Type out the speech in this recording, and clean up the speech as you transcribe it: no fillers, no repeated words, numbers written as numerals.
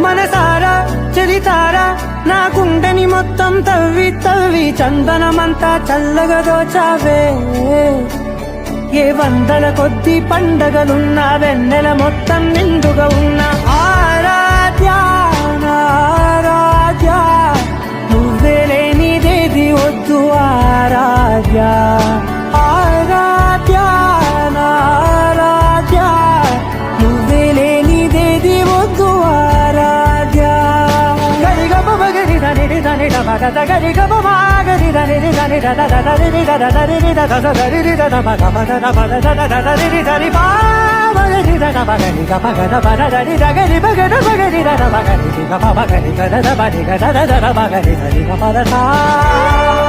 మనసారా చలితారా నా గుండెని మొత్తం తవ్వి తవ్వి చందనమంతా చల్లగా దోచావే ఏ వందల కొద్ది పండగలున్నా వెన్నెల మొత్తం నిండుగా ఉన్న ఆరాధ్య నా ఆరాధ్య నువ్వే లేనిదేది వద్దు ఆరాధ్య ఆరాధ్య నా ఆరాధ్య నువ్వే లేనిదేది వద్దు ఆరాధ్య గరిగమ మగరి దని దని మగద గరిగమ మాగరి దని దని దని దని దని దని మగరి ద మగరి గ మగద మగరి దగరి మగద మగరి ద మగరి గ మగరి ద ద మగరి ద ద మగరి ద ద మగరి ద మగరి